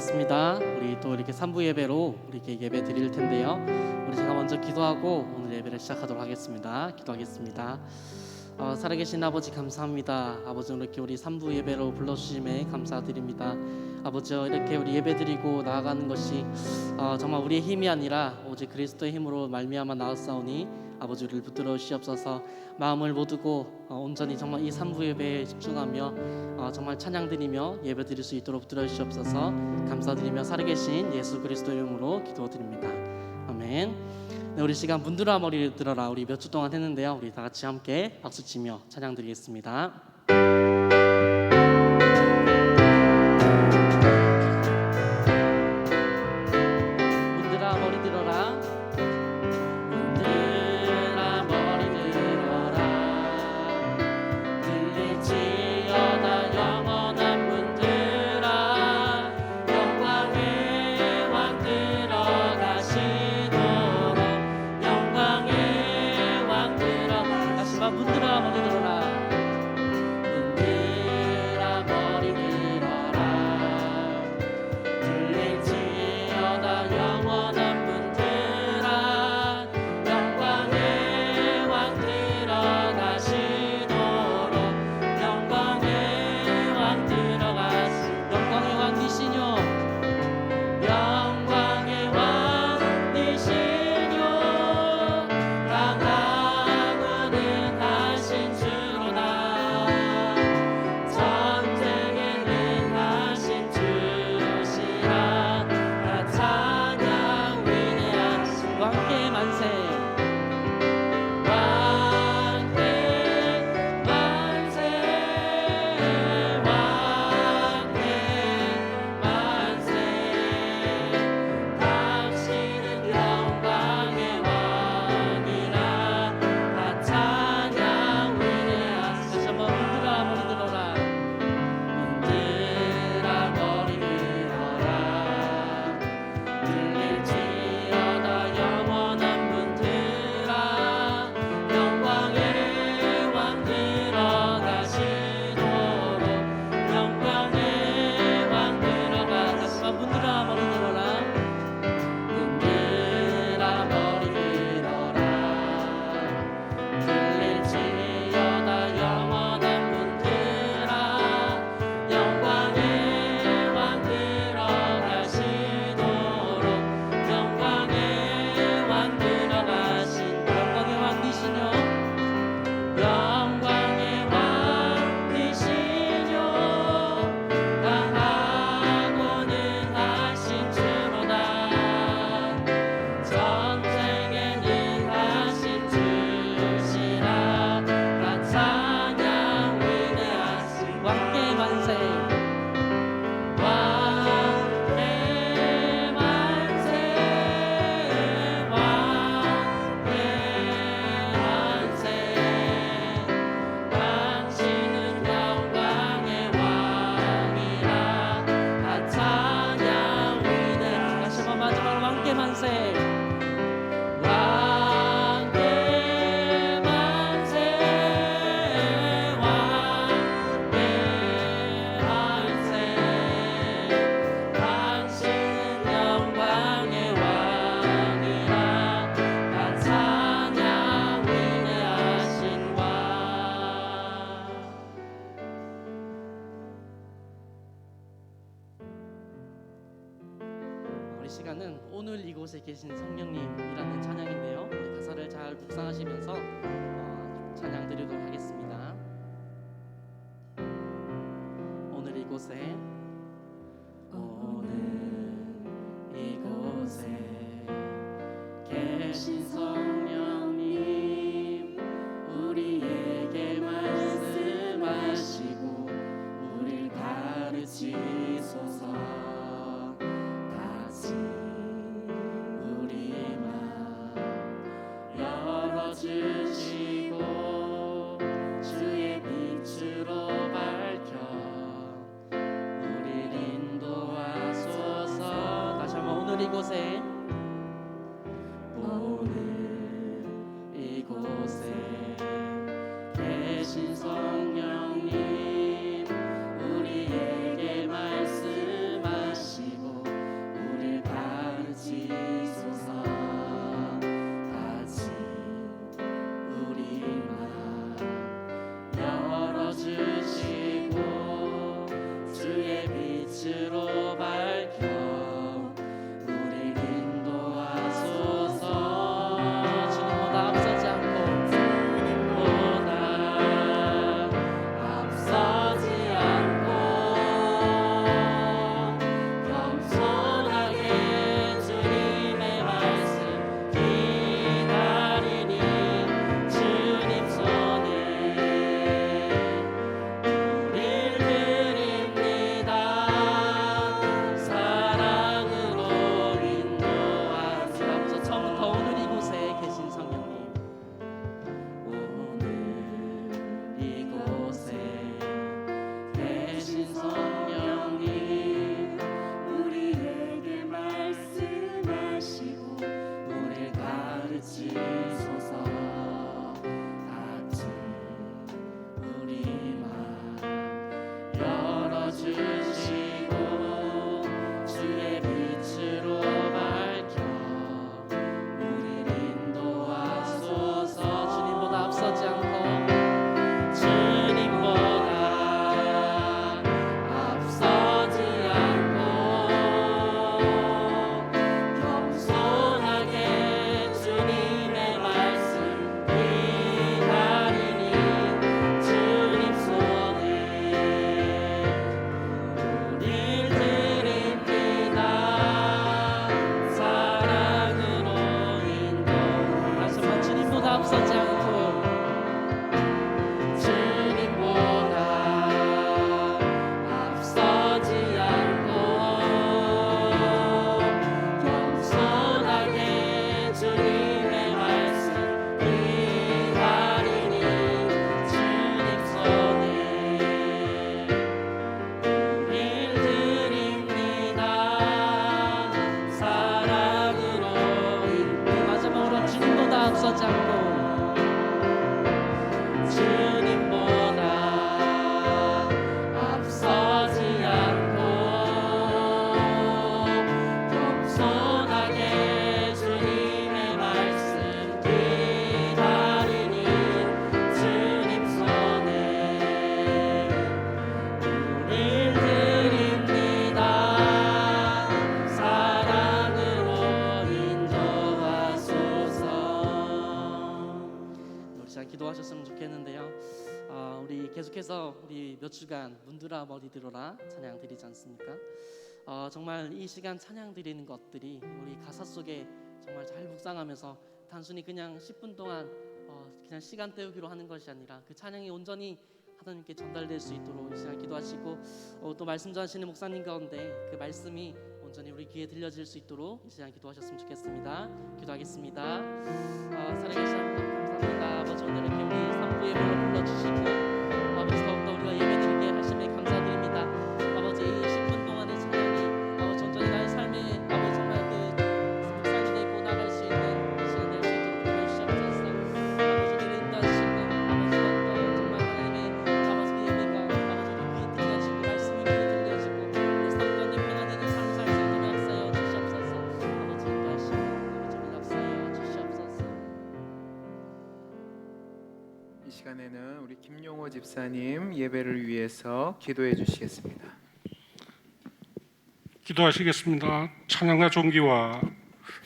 반갑습니다. 우리 또 이렇게 3부 예배로 이렇게 예배 드릴 텐데요. 우리 제가 먼저 기도하고 오늘 예배를 시작하도록 하겠습니다. 기도하겠습니다. 살아계신 아버지 감사합니다. 아버지 이렇게 우리 3부 예배로 불러주심에 감사드립니다. 아버지 이렇게 우리 예배 드리고 나아가는 것이 정말 우리의 힘이 아니라 오직 그리스도의 힘으로 말미암아 나았사오니 아버지 우리를 붙들어 주시옵소서. 마음을 모두고 온전히 정말 이 3부 예배에 집중하며 정말 찬양 드리며 예배 드릴 수 있도록 붙들어 주시옵소서. 감사드리며 살아계신 예수 그리스도의 이름으로 기도드립니다. 아멘. 네, 우리 시간 문드라 머리를 들어라 우리 몇 주 동안 했는데요. 우리 다 같이 함께 박수치며 찬양 드리겠습니다. 문드라 머리 들어라 문드라 머리 들어라 들릴지어다 영원한 문드라 영광의 왕 들어가시도록 영광의 왕 들어 다시 봐 문드라 머리 들어라 문드라 머리 들어라 들릴지어다 영원한 문드라 영광의 왕 들어가시도록 영광의 왕 들어가시 영광의 왕이시뇨 영광의 왕이시뇨 강하고는 하신 주로다 전쟁에 능하신 주시라 나 찬양 위대하신 왕께 만세 왕께 만세 왕께 만세 당신은 영광의 왕이라 다 찬양 위대하시 다시 한번 문드라 머리 들어라 문드라 머리 들어라 들릴지어다 영원한 문드라 영광의 왕 들어가시도록 영광의 왕 들어가 다시 한번 문드라 머리 들어라 문드라 머리 들어라 들릴지어다 영원한 문드라 영광의 왕 들어가시도록 영광의 왕 들어가신 영광의 왕이시뇨 영광의 왕이시뇨 강하고는 하신 주로다 전쟁에 능하신 주시라 나 찬양 위대하신 왕께 만세 왕께 만세 왕께 만세 당신은 영광의 왕이라 다 찬양 위대하신 다시 한번 마지막으로 왕께 만세 왕께 만세 왕께 만세 당신은 영광의 왕이라 다 찬양 위대하신 왕 우리 시간은 오늘 이곳에 계신 성령님이라는 찬양인데요. 우리 가사를 잘 묵상하시면서 찬양 드리도록 하겠습니다. 오늘 이곳에 계신 성령님 우리에게 말씀하시고 우릴 가르치소서 다시 우리의 마음 열어주시고 주의 빛으로 밝혀 우릴 인도하소서 다시 한번 오늘 이곳에 계신 성령님 우리에게 말씀하시고 비치소서. 같이 우리 맘 열어주시고 주의 빛으로 밝혀 우리를 인도하소서. 주님보다 앞서지 않고 앞서지 않고 주님보다 앞서지 않고 겸손하게 주님의 말씀 기다리니 주님 손에 우릴 드립니다. 사랑으로 우리 마지막으로 주님보다 앞서지 않고 주님보다 앞서지 않고 겸손하게 주님의 말씀 기다리니 주님 손에 우릴 드립니다. 사랑으로 인도하소서. 우리 잘 기도하셨으면 좋겠는데요. 우리 계속해서 우리 몇 주간 문드라 머리 들어라 찬양 드리지 않습니까? 정말 이 시간 찬양 드리는 것들이 우리 가사 속에 정말 잘 묵상하면서 단순히 그냥 10분 동안 그냥 시간 때우기로 하는 것이 아니라 그 찬양이 온전히 하나님께 전달될 수 있도록 이 시간 기도하시고 또 말씀 전하시는 목사님 가운데 그 말씀이 온전히 우리 귀에 들려질 수 있도록 이 시간 기도하셨으면 좋겠습니다. 기도하겠습니다. 살아계신 하나님 감사합니다. 아버지 오늘 이렇게 우리 3부 예배로 불러주시고 아버지 더욱더 우리가 예배드리게 하심에 감사드립니다. 아버지 이 10분 동안의 찬양이 아버지 온전히 나의 삶에 아버지 정말 그 묵상이 되고 나갈 수 있는 이 시간 될 수 있도록 도와주시옵소서. 아버지 우리를 인도하시고 아버지 더욱더 정말 하나님의 아버지 그 예배가 아버지 우리 귀에 들려지고 말씀이 귀에 들려지고 우리 삶가운데 변화되는 삶을 살 수 있도록 역사여 주시옵소서. 아버지 인도하시고 아버지 우리 역사여 주시옵소서. 이 시간에는 우리 김용호 집사님 예배를 위해서 기도해 주시겠습니다. 기도하시겠습니다. 찬양과 존귀와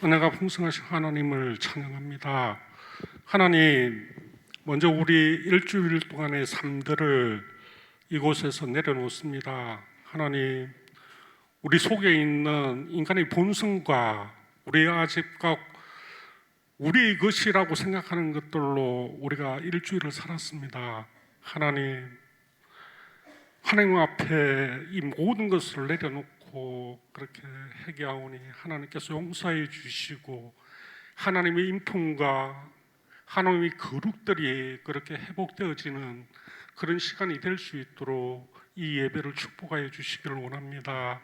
은혜가 풍성하신 하나님을 찬양합니다. 하나님, 먼저 우리 일주일 동안의 삶들을 이곳에서 내려놓습니다. 하나님, 우리 속에 있는 인간의 본성과 우리의 아집과 우리 것이라고 생각하는 것들로 우리가 일주일을 살았습니다. 하나님 앞에 이 모든 것을 내려놓고 그렇게 회개하오니 하나님께서 용서해 주시고 하나님의 인품과 하나님의 거룩들이 그렇게 회복되어지는 그런 시간이 될 수 있도록 이 예배를 축복하여 주시기를 원합니다.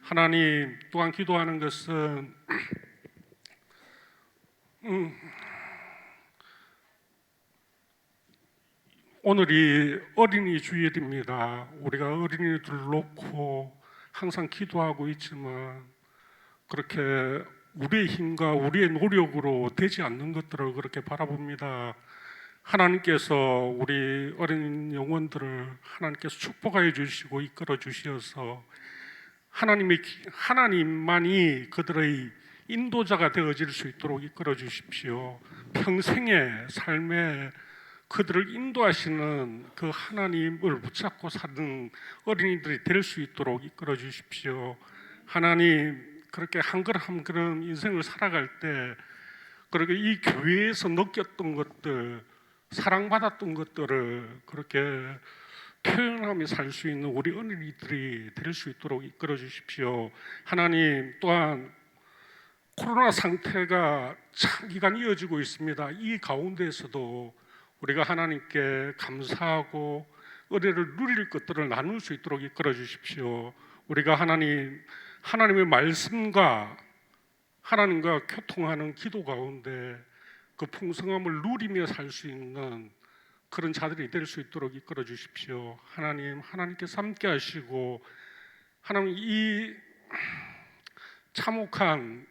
하나님, 또한 기도하는 것은 오늘이 어린이 주일입니다. 우리가 어린이들 놓고 항상 기도하고 있지만 그렇게 우리의 힘과 우리의 노력으로 되지 않는 것들을 그렇게 바라봅니다. 하나님께서 우리 어린 영혼들을 하나님께서 축복하여 주시고 이끌어 주셔서 하나님만이 그들의 인도자가 되어질 수 있도록 이끌어 주십시오. 평생의 삶에 그들을 인도하시는 그 하나님을 붙잡고 사는 어린이들이 될 수 있도록 이끌어 주십시오. 하나님, 그렇게 한 걸음 한 걸음 인생을 살아갈 때 그렇게 이 교회에서 느꼈던 것들, 사랑받았던 것들을 그렇게 표현하며 살 수 있는 우리 어린이들이 될 수 있도록 이끌어 주십시오. 하나님, 또한 코로나 상태가 장기간 이어지고 있습니다. 이 가운데에서도 우리가 하나님께 감사하고 은혜를 누릴 것들을 나눌 수 있도록 이끌어 주십시오. 우리가 하나님의 말씀과 하나님과 교통하는 기도 가운데 그 풍성함을 누리며 살 수 있는 그런 자들이 될 수 있도록 이끌어 주십시오. 하나님께서 함께 하시고, 하나님 이 참혹한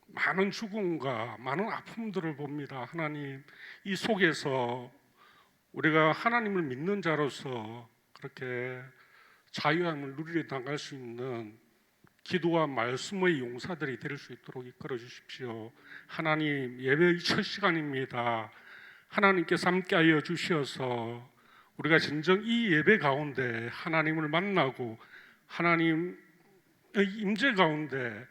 많은 죽음과 많은 아픔들을 봅니다. 하나님, 이 속에서 우리가 하나님을 믿는 자로서 그렇게 자유함을 누리려 나갈 수 있는 기도와 말씀의 용사들이 될 수 있도록 이끌어 주십시오. 하나님, 예배의 첫 시간입니다. 하나님께서 함께하여 주셔서 우리가 진정 이 예배 가운데 하나님을 만나고 하나님의 임재 가운데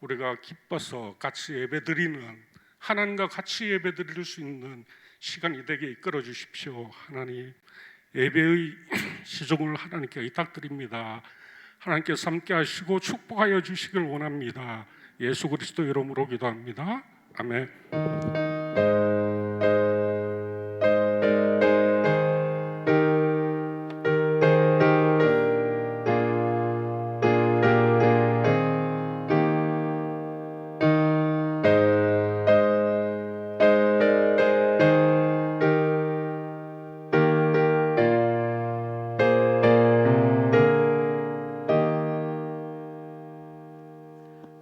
우리가 기뻐서 같이 예배드리는, 하나님과 같이 예배드릴 수 있는 시간이 되게 이끌어 주십시오. 하나님, 예배의 시종을 하나님께 의탁드립니다. 하나님께서 함께 하시고 축복하여 주시길 원합니다. 예수 그리스도 이름으로 기도합니다. 아멘.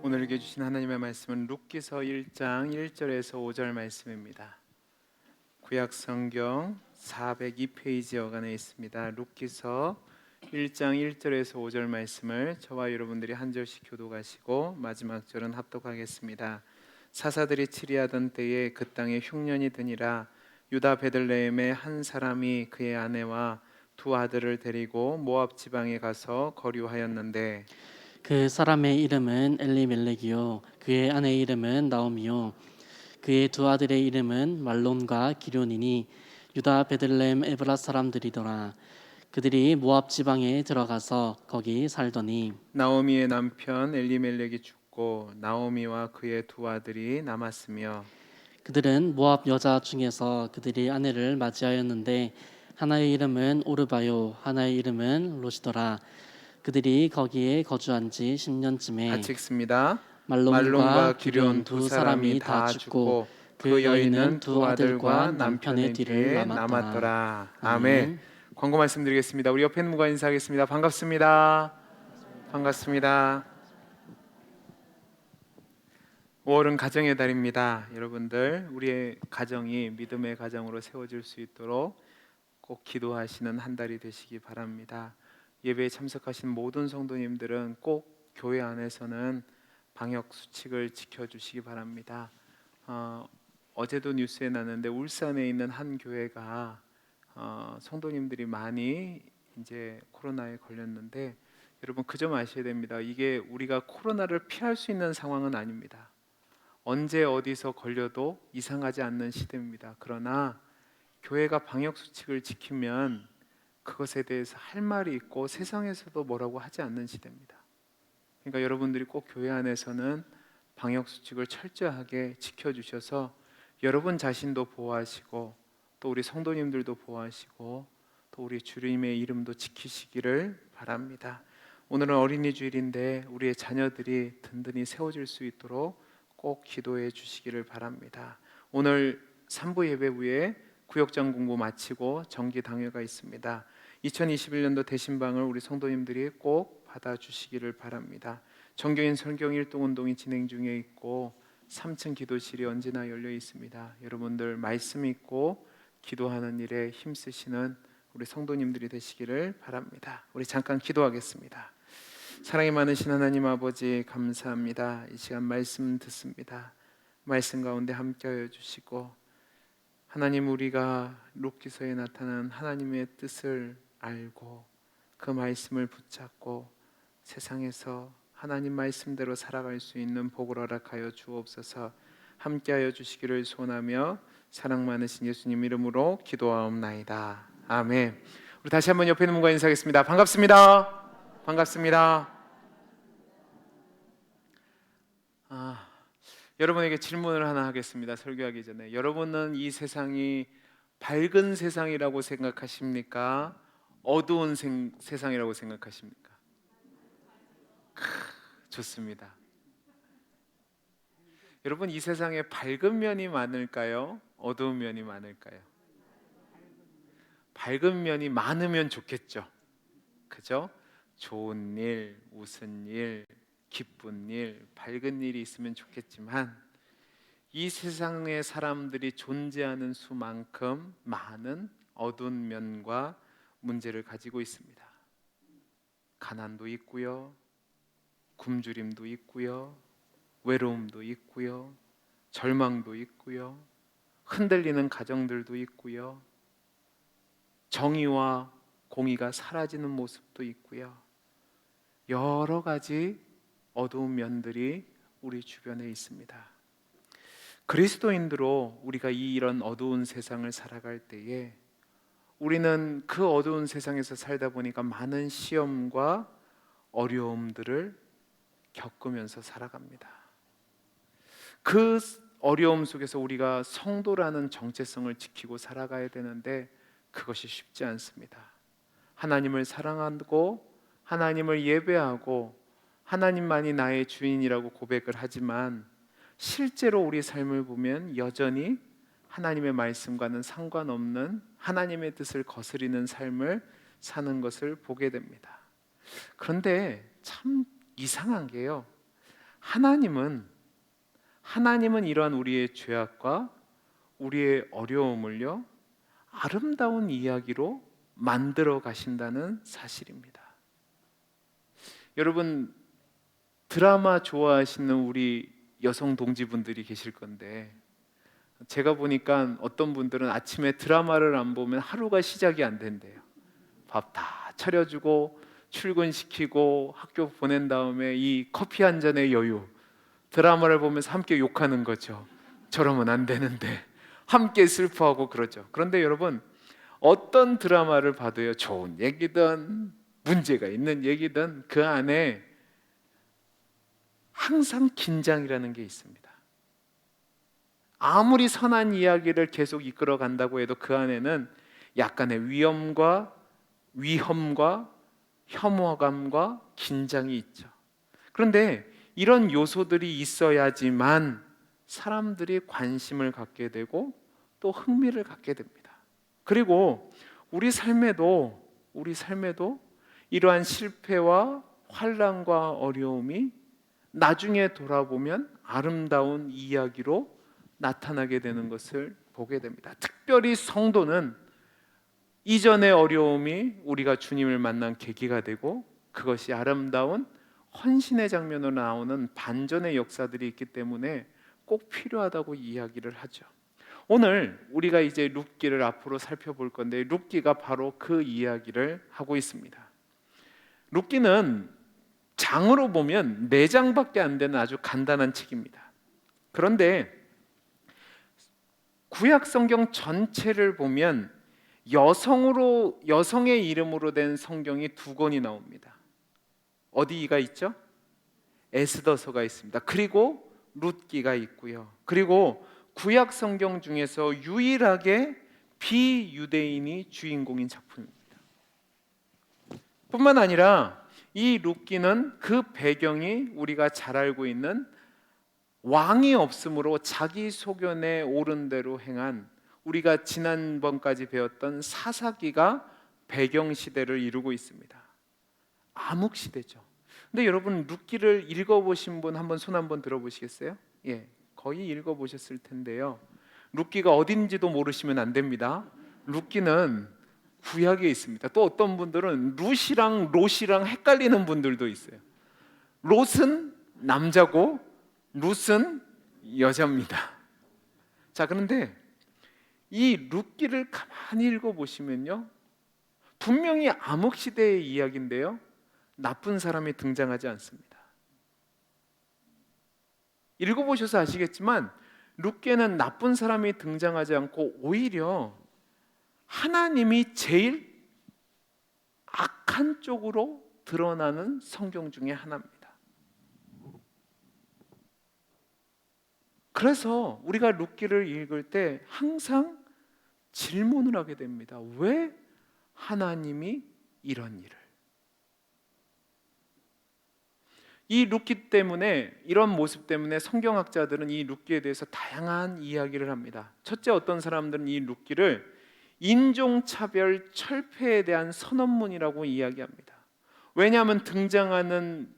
오늘 읽어주신 하나님의 말씀은 룻기서 1장 1절에서 5절 말씀입니다. 구약 성경 402페이지 여간에 있습니다. 룻기서 1장 1절에서 5절 말씀을 저와 여러분들이 한 절씩 교독하시고 마지막 절은 합독하겠습니다. 사사들이 치리하던 때에 그 땅에 흉년이 드니라. 유다 베들레헴의 한 사람이 그의 아내와 두 아들을 데리고 모압 지방에 가서 거류하였는데 그 사람의 이름은 엘리멜렉이요 그의 아내의 이름은 나오미요 그의 두 아들의 이름은 말론과 기럯이니 유다 베들레헴 에브라 사람들이더라. 그들이 모압 지방에 들어가서 거기 살더니 나오미의 남편 엘리멜렉이 죽고 나오미와 그의 두 아들이 남았으며 그들은 모압 여자 중에서 그들이 아내를 맞이하였는데 하나의 이름은 오르바요 하나의 이름은 롯이더라. 그들이 거기에 거주한 지 10년쯤에 같이 읽습니다. 말론과 기럯 두 사람이 다 죽고 그 여인은 두 아들과 남편의 뒤를 남았더라. 아멘. 광고 말씀드리겠습니다. 우리 옆에 있는 분과 인사하겠습니다. 반갑습니다. 반갑습니다. 5월은 가정의 달입니다. 여러분들 우리의 가정이 믿음의 가정으로 세워질 수 있도록 꼭 기도하시는 한 달이 되시기 바랍니다. 예배에 참석하신 모든 성도님들은 꼭 교회 안에서는 방역 수칙을 지켜주시기 바랍니다. 어제도 뉴스에 났는데 울산에 있는 한 교회가 성도님들이 많이 이제 코로나에 걸렸는데 여러분 그 점 아셔야 됩니다. 이게 우리가 코로나를 피할 수 있는 상황은 아닙니다. 언제 어디서 걸려도 이상하지 않는 시대입니다. 그러나 교회가 방역 수칙을 지키면 그것에 대해서 할 말이 있고 세상에서도 뭐라고 하지 않는 시대입니다. 그러니까 여러분들이 꼭 교회 안에서는 방역 수칙을 철저하게 지켜주셔서 여러분 자신도 보호하시고 또 우리 성도님들도 보호하시고 또 우리 주님의 이름도 지키시기를 바랍니다. 오늘은 어린이 주일인데 우리의 자녀들이 든든히 세워질 수 있도록 꼭 기도해 주시기를 바랍니다. 오늘 3부 예배 후에 구역장 공부 마치고 정기 당회가 있습니다. 2021년도 대신방을 우리 성도님들이 꼭 받아주시기를 바랍니다. 정교인 성경 일동 운동이 진행 중에 있고 3층 기도실이 언제나 열려 있습니다. 여러분들 말씀 있고 기도하는 일에 힘쓰시는 우리 성도님들이 되시기를 바랍니다. 우리 잠깐 기도하겠습니다. 사랑이 많으신 하나님 아버지 감사합니다. 이 시간 말씀 듣습니다. 말씀 가운데 함께하여 주시고 하나님 우리가 룻기서에 나타난 하나님의 뜻을 알고 그 말씀을 붙잡고 세상에서 하나님 말씀대로 살아갈 수 있는 복을 허락하여 주옵소서. 함께하여 주시기를 소원하며 사랑 많으신 예수님 이름으로 기도하옵나이다. 아멘. 우리 다시 한번 옆에 있는 분과 인사하겠습니다. 반갑습니다. 반갑습니다. 여러분에게 질문을 하나 하겠습니다. 설교하기 전에 여러분은 이 세상이 밝은 세상이라고 생각하십니까? 어두운 세상이라고 생각하십니까? 좋습니다. 여러분, 이 세상에 밝은 면이 많을까요? 어두운 면이 많을까요? 밝은 면이 많으면 좋겠죠. 그죠? 좋은 일, 웃은 일, 기쁜 일, 밝은 일이 있으면 좋겠지만 이 세상의 사람들이 존재하는 수만큼 많은 어두운 면과 문제를 가지고 있습니다. 가난도 있고요, 굶주림도 있고요, 외로움도 있고요, 절망도 있고요, 흔들리는 가정들도 있고요, 정의와 공의가 사라지는 모습도 있고요. 여러 가지 어두운 면들이 우리 주변에 있습니다. 그리스도인으로 우리가 이런 어두운 세상을 살아갈 때에 우리는 그 어두운 세상에서 살다 보니까 많은 시험과 어려움들을 겪으면서 살아갑니다. 그 어려움 속에서 우리가 성도라는 정체성을 지키고 살아가야 되는데 그것이 쉽지 않습니다. 하나님을 사랑하고 하나님을 예배하고 하나님만이 나의 주인이라고 고백을 하지만 실제로 우리 삶을 보면 여전히 하나님의 말씀과는 상관없는 하나님의 뜻을 거스리는 삶을 사는 것을 보게 됩니다. 그런데 참 이상한 게요, 하나님은 이러한 우리의 죄악과 우리의 어려움을요 아름다운 이야기로 만들어 가신다는 사실입니다. 여러분, 드라마 좋아하시는 우리 여성 동지분들이 계실 건데 제가 보니까 어떤 분들은 아침에 드라마를 안 보면 하루가 시작이 안 된대요. 밥 다 차려주고 출근시키고 학교 보낸 다음에 이 커피 한 잔의 여유, 드라마를 보면서 함께 욕하는 거죠. 저러면 안 되는데, 함께 슬퍼하고 그러죠. 그런데 여러분, 어떤 드라마를 봐도요, 좋은 얘기든 문제가 있는 얘기든 그 안에 항상 긴장이라는 게 있습니다. 아무리 선한 이야기를 계속 이끌어 간다고 해도 그 안에는 약간의 위험과 혐오감과 긴장이 있죠. 그런데 이런 요소들이 있어야지만 사람들이 관심을 갖게 되고 또 흥미를 갖게 됩니다. 그리고 우리 삶에도 이러한 실패와 환난과 어려움이 나중에 돌아보면 아름다운 이야기로 나타나게 되는 것을 보게 됩니다. 특별히 성도는 이전의 어려움이 우리가 주님을 만난 계기가 되고 그것이 아름다운 헌신의 장면으로 나오는 반전의 역사들이 있기 때문에 꼭 필요하다고 이야기를 하죠. 오늘 우리가 이제 룻기를 앞으로 살펴볼 건데 룻기가 바로 그 이야기를 하고 있습니다. 룻기는 장으로 보면 4장밖에 안 되는 아주 간단한 책입니다. 그런데 구약 성경 전체를 보면 여성의 이름으로 된 성경이 2권이 나옵니다. 어디가 있죠? 에스더서가 있습니다. 그리고 룻기가 있고요. 그리고 구약 성경 중에서 유일하게 비유대인이 주인공인 작품입니다. 뿐만 아니라 이 룻기는 그 배경이 우리가 잘 알고 있는 왕이 없으므로 자기 소견에 옳은 대로 행한, 우리가 지난번까지 배웠던 사사기가 배경 시대를 이루고 있습니다. 암흑 시대죠. 근데 여러분, 룻기를 읽어보신 분 한번 손 한번 들어보시겠어요? 예, 거의 읽어보셨을 텐데요. 룻기가 어딘지도 모르시면 안 됩니다. 룻기는 구약에 있습니다. 또 어떤 분들은 룻이랑 롯이랑 헷갈리는 분들도 있어요. 롯은 남자고 룻은 여자입니다. 자, 그런데 이 룻기를 가만히 읽어보시면요, 분명히 암흑 시대의 이야기인데요, 나쁜 사람이 등장하지 않습니다. 읽어보셔서 아시겠지만 룻기에는 나쁜 사람이 등장하지 않고 오히려 하나님이 제일 악한 쪽으로 드러나는 성경 중에 하나입니다. 그래서 우리가 룻기를 읽을 때 항상 질문을 하게 됩니다. 왜 하나님이 이런 일을? 이 룻기 때문에, 이런 모습 때문에 성경학자들은 이 룻기에 대해서 다양한 이야기를 합니다. 첫째, 어떤 사람들은 이 룻기를 인종차별 철폐에 대한 선언문이라고 이야기합니다. 왜냐하면 등장하는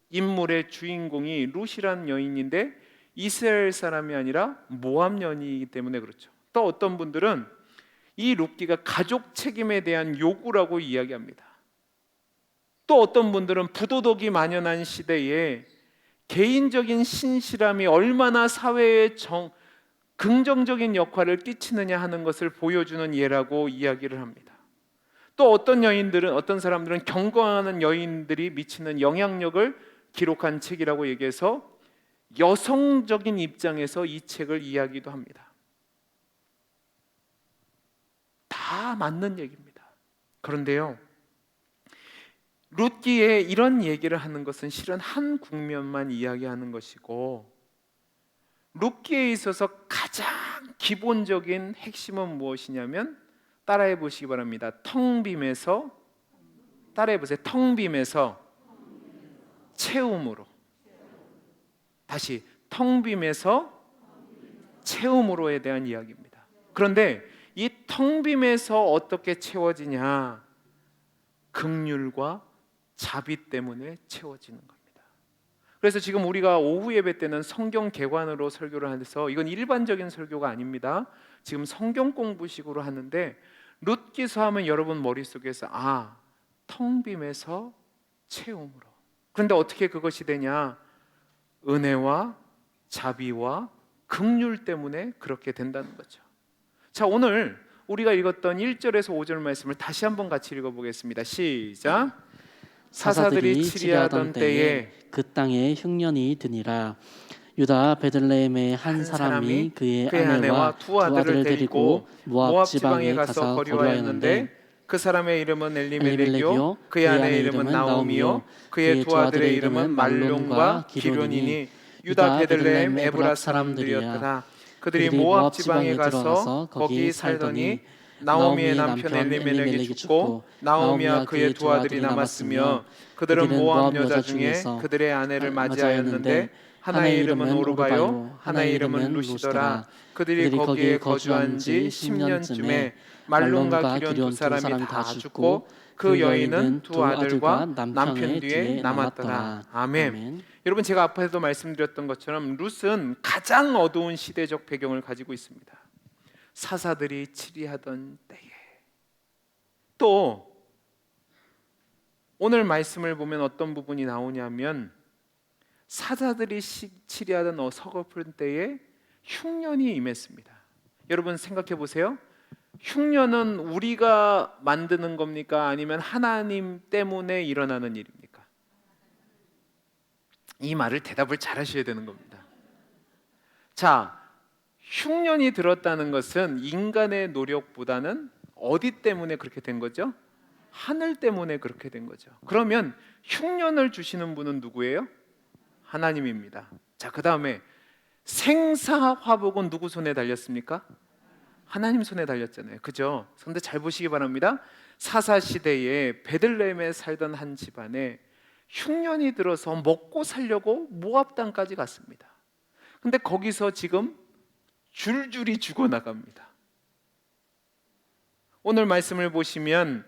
인물의 주인공이 룻이라는 여인인데 이스라엘 사람이 아니라 모압 여인이기 때문에 그렇죠. 또 어떤 분들은 이 룻기가 가족 책임에 대한 요구라고 이야기합니다. 또 어떤 분들은 부도덕이 만연한 시대에 개인적인 신실함이 얼마나 사회에 긍정적인 역할을 끼치느냐 하는 것을 보여주는 예라고 이야기를 합니다. 또 어떤 사람들은 경건하는 여인들이 미치는 영향력을 기록한 책이라고 얘기해서 여성적인 입장에서 이 책을 이야기도 합니다. 다 맞는 얘기입니다. 그런데요, 룻기에 이런 얘기를 하는 것은 실은 한 국면만 이야기하는 것이고, 룻기에 있어서 가장 기본적인 핵심은 무엇이냐면, 따라해 보시기 바랍니다. 따라해 보세요. 텅 빔에서 채움으로. 다시, 텅 빔에서 채움으로에 대한 이야기입니다. 그런데 이 텅 빔에서 어떻게 채워지냐? 긍휼과 자비 때문에 채워지는 겁니다. 그래서 지금 우리가 오후 예배 때는 성경 개관으로 설교를 해서, 이건 일반적인 설교가 아닙니다. 지금 성경 공부식으로 하는데, 룻기서 하면 여러분 머릿속에서 텅 빔에서 채움으로. 그런데 어떻게 그것이 되냐? 은혜와 자비와 긍휼 때문에 그렇게 된다는 거죠. 자, 오늘 우리가 읽었던 1절에서 5절 말씀을 다시 한번 같이 읽어보겠습니다. 시작. 사사들이 치리하던 때에 그 땅에 흉년이 드니라. 유다 베들레헴의 한 사람이 그의 아내와 두 아들을 데리고 모압 지방에 가서 거류하였는데, 그 사람의 이름은 엘리멜렉이요 그의 아내의 이름은 나오미요 그의 두 아들의 이름은 말론과 기론이니 유다 베들레헴 에브라 사람들이었더라. 그들이 모압 지방에 가서 거기 살더니 나오미의 남편 엘리멜렉이 죽고 나오미와 그의 두 아들이 남았으며, 그들은 모압 여자 중에 그들의 아내를 맞이하였는데 하나의 이름은 오르바요 하나의 이름은 루시더라. 그들이 거기에 거주한 지 10년쯤에 말론과 기련 두 사람이 다 죽고 그 여인은 두 아들과 남편 뒤에 남았더라. 아멘. 여러분, 제가 앞에서도 말씀드렸던 것처럼 룻은 가장 어두운 시대적 배경을 가지고 있습니다. 사사들이 치리하던 때에. 또 오늘 말씀을 보면 어떤 부분이 나오냐면, 사사들이 치리하던 서글픈 때에 흉년이 임했습니다. 여러분 생각해 보세요. 흉년은 우리가 만드는 겁니까? 아니면 하나님 때문에 일어나는 일입니까? 이 말을 대답을 잘 하셔야 되는 겁니다. 자, 흉년이 들었다는 것은 인간의 노력보다는 어디 때문에 그렇게 된 거죠? 하늘 때문에 그렇게 된 거죠. 그러면 흉년을 주시는 분은 누구예요? 하나님입니다. 자, 그 다음에 생사화복은 누구 손에 달렸습니까? 하나님 손에 달렸잖아요. 그죠? 그런데 잘 보시기 바랍니다. 사사시대에 베들레헴에 살던 한 집안에 흉년이 들어서 먹고 살려고 모압 땅까지 갔습니다. 근데 거기서 지금 줄줄이 죽어나갑니다. 오늘 말씀을 보시면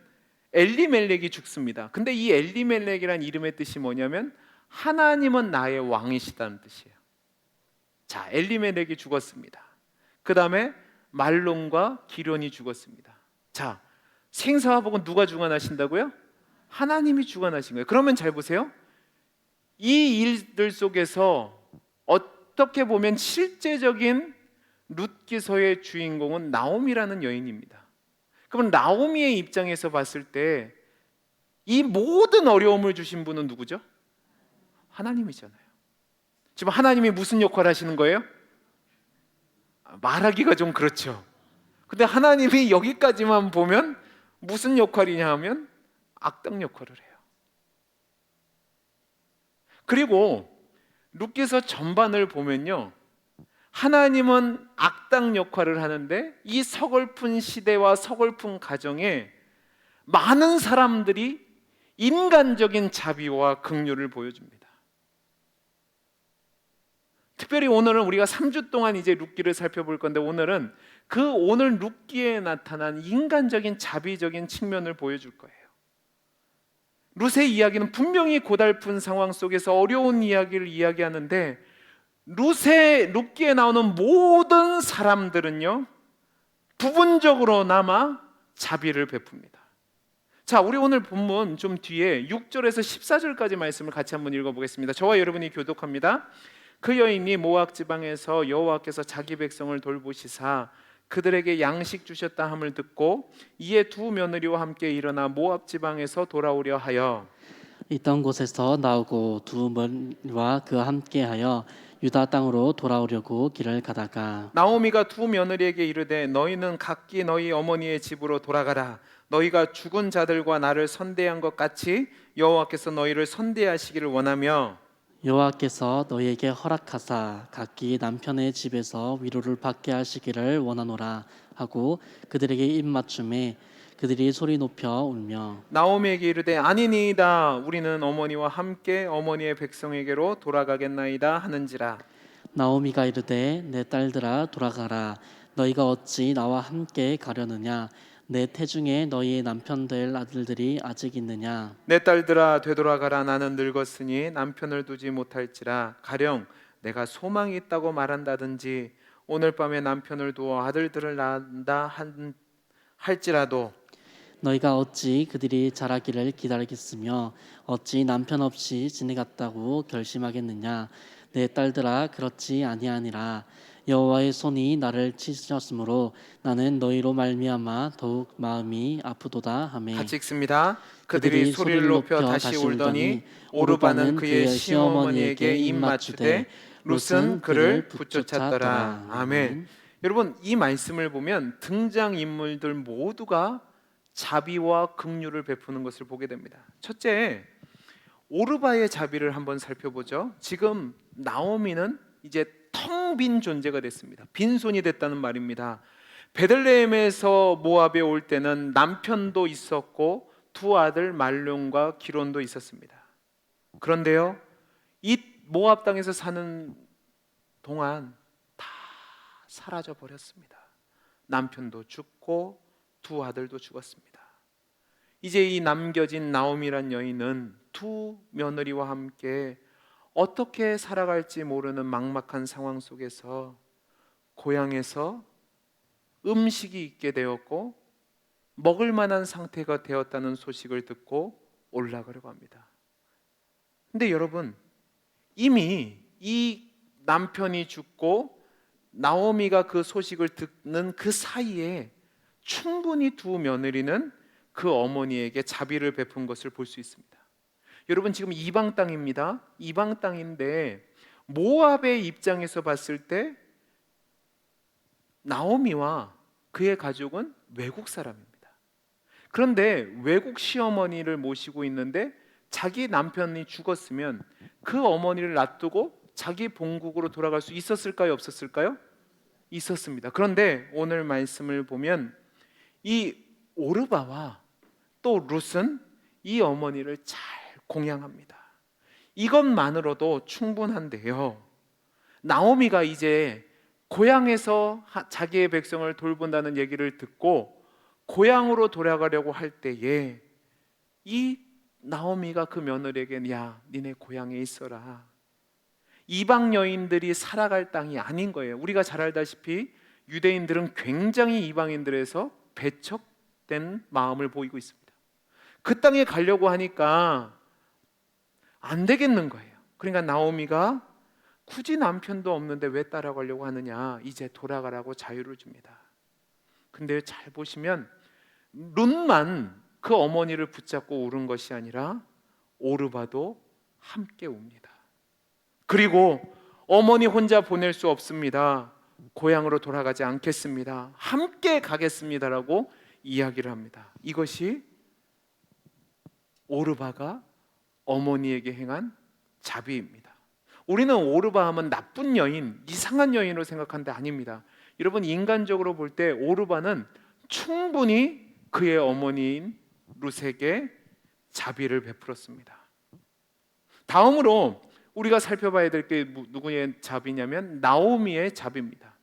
엘리멜렉이 죽습니다. 근데 이 엘리멜렉이란 이름의 뜻이 뭐냐면 하나님은 나의 왕이시다는 뜻이에요. 자, 엘리멜렉이 죽었습니다. 그 다음에 말론과 기련이 죽었습니다. 자, 생사화복은 누가 주관하신다고요? 하나님이 주관하신 거예요. 그러면 잘 보세요. 이 일들 속에서 어떻게 보면 실제적인 룻기서의 주인공은 나오미라는 여인입니다. 그럼 나오미의 입장에서 봤을 때 이 모든 어려움을 주신 분은 누구죠? 하나님이잖아요. 지금 하나님이 무슨 역할을 하시는 거예요? 말하기가 좀 그렇죠. 근데 하나님이 여기까지만 보면 무슨 역할이냐 하면 악당 역할을 해요. 그리고 룻기서 전반을 보면요, 하나님은 악당 역할을 하는데 이 서글픈 시대와 서글픈 가정에 많은 사람들이 인간적인 자비와 긍휼을 보여줍니다. 특별히 오늘은 우리가 3주 동안 이제 룻기를 살펴볼 건데, 오늘은 그 오늘 룻기에 나타난 인간적인 자비적인 측면을 보여줄 거예요. 룻의 이야기는 분명히 고달픈 상황 속에서 어려운 이야기를 이야기하는데, 룻기에 나오는 모든 사람들은요, 부분적으로나마 자비를 베풉니다. 자, 우리 오늘 본문 좀 뒤에 6절에서 14절까지 말씀을 같이 한번 읽어보겠습니다. 저와 여러분이 교독합니다. 그 여인이 모압 지방에서 여호와께서 자기 백성을 돌보시사 그들에게 양식 주셨다 함을 듣고 이에 두 며느리와 함께 일어나 모압 지방에서 돌아오려 하여 있던 곳에서 나오고 두 며느리와 그와 함께하여 유다 땅으로 돌아오려고 길을 가다가 나오미가 두 며느리에게 이르되 너희는 각기 너희 어머니의 집으로 돌아가라. 너희가 죽은 자들과 나를 선대한 것 같이 여호와께서 너희를 선대하시기를 원하며 여호와께서 너희에게 허락하사 각기 남편의 집에서 위로를 받게 하시기를 원하노라 하고 그들에게 입맞춤에 그들이 소리 높여 울며 나오미에게 이르되 아니니이다. 우리는 어머니와 함께 어머니의 백성에게로 돌아가겠나이다 하는지라. 나오미가 이르되 내 딸들아 돌아가라 너희가 어찌 나와 함께 가려느냐 내 태중에 너희의 남편 될 아들들이 아직 있느냐 내 딸들아 되돌아가라. 나는 늙었으니 남편을 두지 못할지라. 가령 내가 소망이 있다고 말한다든지 오늘 밤에 남편을 두어 아들들을 낳는다 할지라도 너희가 어찌 그들이 자라기를 기다리겠으며 어찌 남편 없이 지내겠다고 결심하겠느냐 내 딸들아 그렇지 아니하니라 여호와의 손이 나를 치셨으므로 나는 너희로 말미암아 더욱 마음이 아프도다 하매 같이 읽습니다. 그들이 소리를 높여 다시 울더니 오르바는 그의 시어머니에게 입맞추되 룻은 그를 붙쫓았더라. 아멘. 여러분, 이 말씀을 보면 등장 인물들 모두가 자비와 긍휼을 베푸는 것을 보게 됩니다. 첫째, 오르바의 자비를 한번 살펴보죠. 지금 나오미는 이제 텅 빈 존재가 됐습니다. 빈손이 됐다는 말입니다. 베들레헴에서 모압에 올 때는 남편도 있었고 두 아들 말론과 기론도 있었습니다. 그런데요, 이 모압 땅에서 사는 동안 다 사라져 버렸습니다. 남편도 죽고 두 아들도 죽었습니다. 이제 이 남겨진 나오미란 여인은 두 며느리와 함께 어떻게 살아갈지 모르는 막막한 상황 속에서 고향에서 음식이 있게 되었고 먹을 만한 상태가 되었다는 소식을 듣고 올라가려고 합니다. 근데 여러분, 이미 이 남편이 죽고 나오미가 그 소식을 듣는 그 사이에 충분히 두 며느리는 그 어머니에게 자비를 베푼 것을 볼 수 있습니다. 여러분, 지금 이방 땅입니다. 이방 땅인데 모압의 입장에서 봤을 때 나오미와 그의 가족은 외국 사람입니다. 그런데 외국 시어머니를 모시고 있는데 자기 남편이 죽었으면 그 어머니를 놔두고 자기 본국으로 돌아갈 수 있었을까요? 없었을까요? 있었습니다. 그런데 오늘 말씀을 보면 이 오르바와 또 룻은 이 어머니를 잘 공양합니다. 이것만으로도 충분한데요, 나오미가 이제 고향에서 자기의 백성을 돌본다는 얘기를 듣고 고향으로 돌아가려고 할 때에 이 나오미가 그 며느리에게 야, 니네 고향에 있어라. 이방 여인들이 살아갈 땅이 아닌 거예요. 우리가 잘 알다시피 유대인들은 굉장히 이방인들에서 배척된 마음을 보이고 있습니다. 그 땅에 가려고 하니까 안 되겠는 거예요. 그러니까 나오미가 굳이 남편도 없는데 왜 따라가려고 하느냐, 이제 돌아가라고 자유를 줍니다. 근데 잘 보시면 룻만 그 어머니를 붙잡고 울은 것이 아니라 오르바도 함께 웁니다. 그리고 어머니 혼자 보낼 수 없습니다. 고향으로 돌아가지 않겠습니다. 함께 가겠습니다라고 이야기를 합니다. 이것이 오르바가 어머니에게 행한 자비입니다. 우리는 오르바 하면 나쁜 여인, 이상한 여인으로 생각하는데 아닙니다. 여러분, 인간적으로 볼 때 오르바는 충분히 그의 어머니인 룻에게 자비를 베풀었습니다. 다음으로 우리가 살펴봐야 될 게 누구의 자비냐면 나오미의 자비입니다.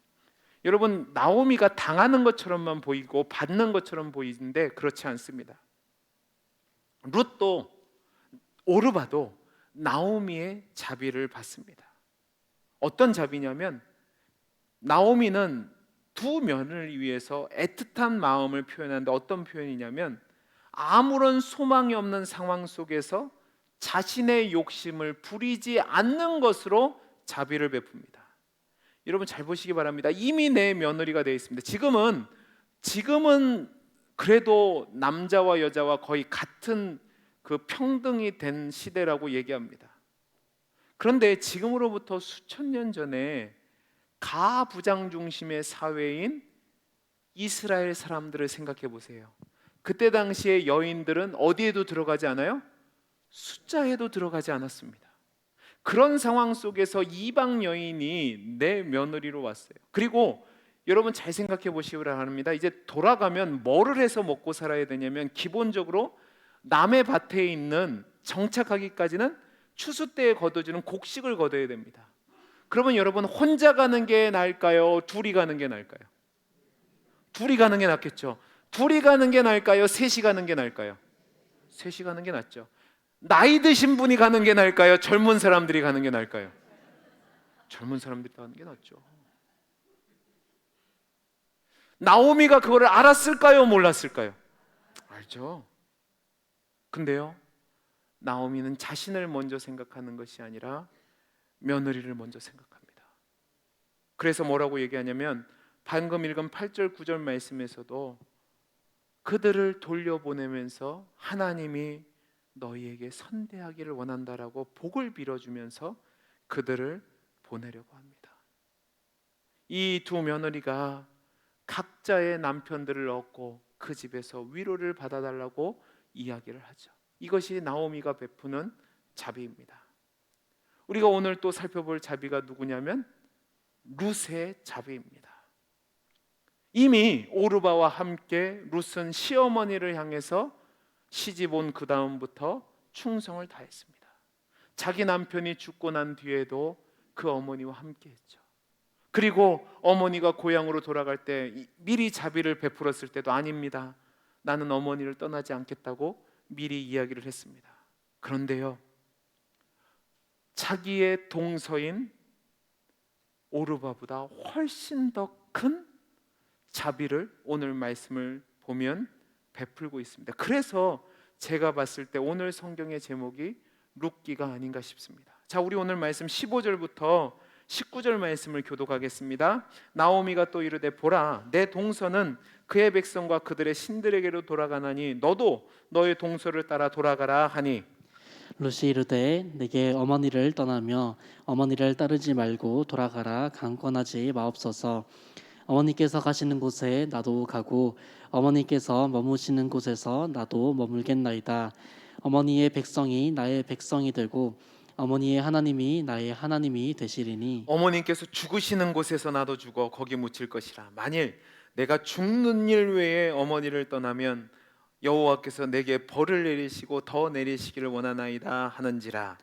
여러분, 나오미가 당하는 것처럼만 보이고 받는 것처럼 보이는데 그렇지 않습니다. 룻도 오르바도 나오미의 자비를 받습니다. 어떤 자비냐면 나오미는 두 면을 위해서 애틋한 마음을 표현하는데 어떤 표현이냐면 아무런 소망이 없는 상황 속에서 자신의 욕심을 부리지 않는 것으로 자비를 베풉니다. 여러분 잘 보시기 바랍니다. 이미 내 며느리가 되어 있습니다. 지금은 그래도 남자와 여자와 거의 같은 그 평등이 된 시대라고 얘기합니다. 그런데 지금으로부터 수천 년 전에 가부장 중심의 사회인 이스라엘 사람들을 생각해 보세요. 그때 당시에 여인들은 어디에도 들어가지 않아요? 숫자에도 들어가지 않았습니다. 그런 상황 속에서 이방 여인이 내 며느리로 왔어요. 그리고 여러분 잘 생각해 보시기 바랍니다. 이제 돌아가면 뭐를 해서 먹고 살아야 되냐면 기본적으로 남의 밭에 있는 정착하기까지는 추수 때에 거둬주는 곡식을 거둬야 됩니다. 그러면 여러분 혼자 가는 게 나을까요? 둘이 가는 게 나을까요? 둘이 가는 게 낫겠죠. 둘이 가는 게 나을까요? 셋이 가는 게 나을까요? 셋이 가는 게 낫죠. 나이 드신 분이 가는 게 나을까요? 젊은 사람들이 가는 게 나을까요? 젊은 사람들이 가는 게 낫죠. 나오미가 그거를 알았을까요? 몰랐을까요? 알죠. 근데요, 나오미는 자신을 먼저 생각하는 것이 아니라 며느리를 먼저 생각합니다. 그래서 뭐라고 얘기하냐면 방금 읽은 8절 9절 말씀에서도 그들을 돌려보내면서 하나님이 너희에게 선대하기를 원한다라고 복을 빌어주면서 그들을 보내려고 합니다. 이 두 며느리가 각자의 남편들을 얻고 그 집에서 위로를 받아달라고 이야기를 하죠. 이것이 나오미가 베푸는 자비입니다. 우리가 오늘 또 살펴볼 자비가 누구냐면 룻의 자비입니다. 이미 오르바와 함께 룻은 시어머니를 향해서 시집 온 그 다음부터 충성을 다했습니다. 자기 남편이 죽고 난 뒤에도 그 어머니와 함께 했죠. 그리고 어머니가 고향으로 돌아갈 때 미리 자비를 베풀었을 때도 아닙니다. 나는 어머니를 떠나지 않겠다고 미리 이야기를 했습니다. 그런데요, 자기의 동서인 오르바보다 훨씬 더 큰 자비를 오늘 말씀을 보면 베풀고 있습니다. 그래서 제가 봤을 때 오늘 성경의 제목이 룻기가 아닌가 싶습니다. 자, 우리 오늘 말씀 15절부터 19절 말씀을 교독하겠습니다. 나오미가 또 이르되 보라, 내 동서는 그의 백성과 그들의 신들에게로 돌아가나니 너도 너의 동서를 따라 돌아가라 하니 룻이 이르되 내게 어머니를 떠나며 어머니를 따르지 말고 돌아가라 강권하지 마옵소서. 어머니께서 가시는 곳에 나도 가고 어머니께서 머무시는 곳에서 나도 머물겠나이다. 어머니의 백성이 나의 백성이 되고 어머니의 하나님이 나의 하나님이 되시리니 어머님께서 죽으시는 곳에서 나도 죽어 거기 묻힐 것이라. 만일 내가 죽는 일 외에 어머니를 떠나면 여호와께서 내게 벌을 내리시고 더 내리시기를 원하나이다 하는지라.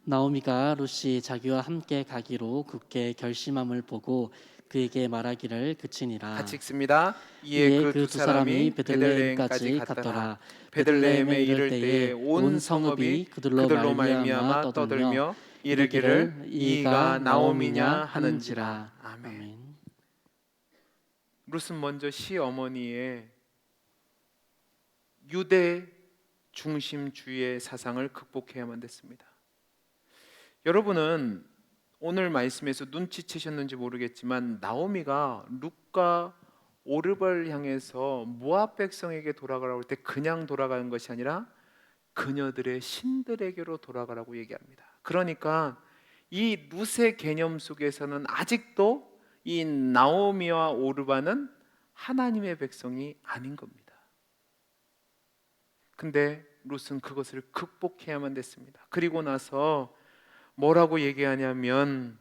나오미가 룻이 자기와 함께 가기로 굳게 결심함을 보고 그에게 말하기를 그치니라. 같이 읽습니다. 이에 이에 그 두 사람이 베들레헴까지 갔더라. 베들레헴에 이를 때에 온 성읍이 그들로 말미암아 떠들며 이르기를 이가 나오미냐 하는지라. 아멘. 룻은 먼저 시어머니의 유대 중심주의의 사상을 극복해야만 됐습니다. 여러분은 오늘 말씀에서 눈치채셨는지 모르겠지만 나오미가 룻과 오르바를 향해서 모압 백성에게 돌아가라고 할 때 그냥 돌아가는 것이 아니라 그녀들의 신들에게로 돌아가라고 얘기합니다. 그러니까 이 룻의 개념 속에서는 아직도 이 나오미와 오르바는 하나님의 백성이 아닌 겁니다. 근데 룻은 그것을 극복해야만 됐습니다. 그리고 나서 뭐라고 얘기하냐면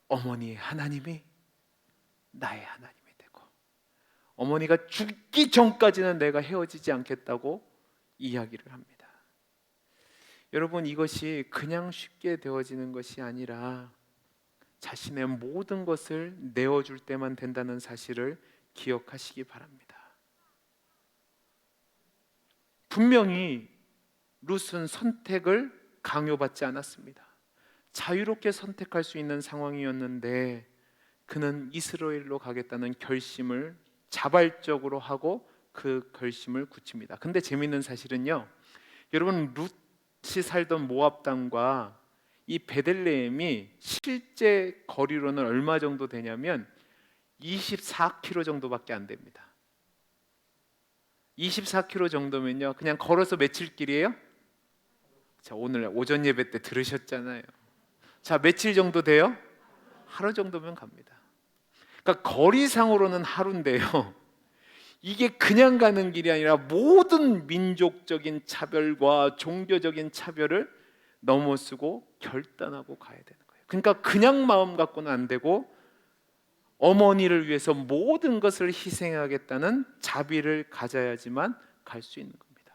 어머니의 하나님이 나의 하나님이 되고 어머니가 죽기 전까지는 내가 헤어지지 않겠다고 이야기를 합니다. 여러분, 이것이 그냥 쉽게 되어지는 것이 아니라 자신의 모든 것을 내어줄 때만 된다는 사실을 기억하시기 바랍니다. 분명히 룻은 선택을 강요받지 않았습니다. 자유롭게 선택할 수 있는 상황이었는데 그는 이스라엘로 가겠다는 결심을 자발적으로 하고 그 결심을 굳힙니다. 근데 재미있는 사실은요, 여러분, 룻이 살던 모압 땅과 이 베들레헴이 실제 거리로는 얼마 정도 되냐면 24km 정도밖에 안 됩니다. 24km 정도면요, 그냥 걸어서 며칠 길이에요? 자, 오늘 오전 예배 때 들으셨잖아요. 자, 며칠 정도 돼요? 하루 정도면 갑니다. 그러니까 거리상으로는 하루인데요, 이게 그냥 가는 길이 아니라 모든 민족적인 차별과 종교적인 차별을 넘어서고 결단하고 가야 되는 거예요. 그러니까 그냥 마음 갖고는 안 되고 어머니를 위해서 모든 것을 희생하겠다는 자비를 가져야지만 갈 수 있는 겁니다.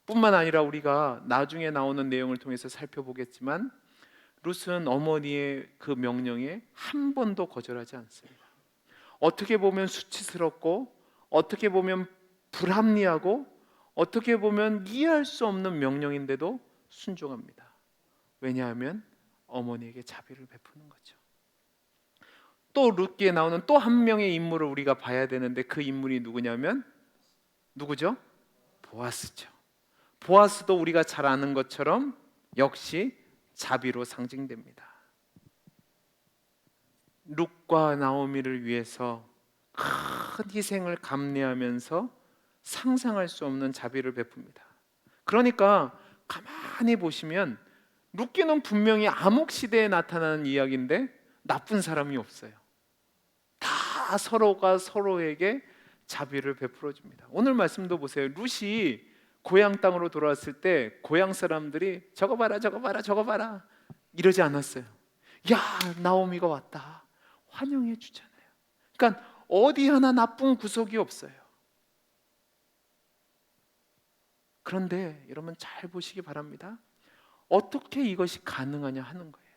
뿐만 아니라 우리가 나중에 나오는 내용을 통해서 살펴보겠지만 룻은 어머니의 그 명령에 한 번도 거절하지 않습니다. 어떻게 보면 수치스럽고, 어떻게 보면 불합리하고, 어떻게 보면 이해할 수 없는 명령인데도 순종합니다. 왜냐하면 어머니에게 자비를 베푸는 거죠. 또 룻기에 나오는 또 한 명의 인물을 우리가 봐야 되는데 그 인물이 누구냐면 누구죠? 보아스죠. 보아스도 우리가 잘 아는 것처럼 역시 자비로 상징됩니다. 룻과 나오미를 위해서 큰 희생을 감내하면서 상상할 수 없는 자비를 베풉니다. 그러니까 가만히 보시면 룻기는 분명히 암흑 시대에 나타나는 이야기인데 나쁜 사람이 없어요. 다 서로가 서로에게 자비를 베풀어 줍니다. 오늘 말씀도 보세요. 룻이 고향 땅으로 돌아왔을 때 고향 사람들이 저거 봐라 저거 봐라 저거 봐라 이러지 않았어요. 야, 나오미가 왔다, 환영해 주잖아요. 그러니까 어디 하나 나쁜 구석이 없어요. 그런데 여러분 잘 보시기 바랍니다. 어떻게 이것이 가능하냐 하는 거예요.